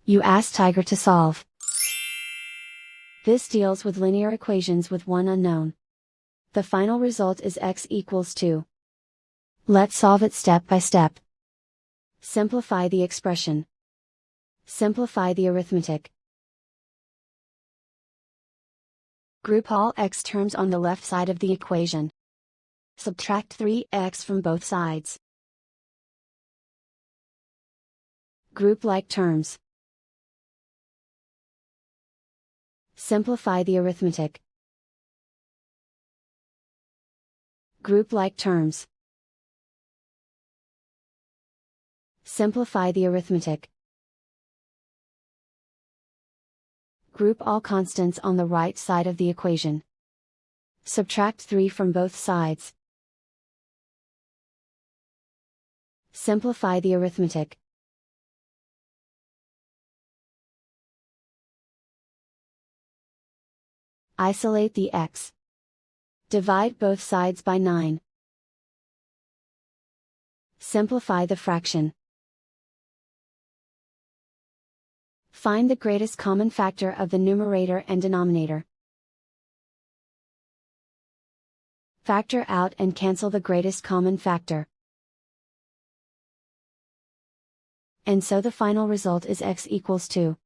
You ask Tiger to solve. This deals with linear equations with one unknown. The final result is x equals 2. Let's solve it step by step. Simplify the expression. Simplify the arithmetic. Group all x terms on the left side of the equation. Subtract 3x from both sides. Group like terms. Simplify the arithmetic. Group like terms. Simplify the arithmetic. Group all constants on the right side of the equation. Subtract 3 from both sides. Simplify the arithmetic. Isolate the x. Divide both sides by 9. Simplify the fraction. Find the greatest common factor of the numerator and denominator. Factor out and cancel the greatest common factor. And so the final result is x equals 2.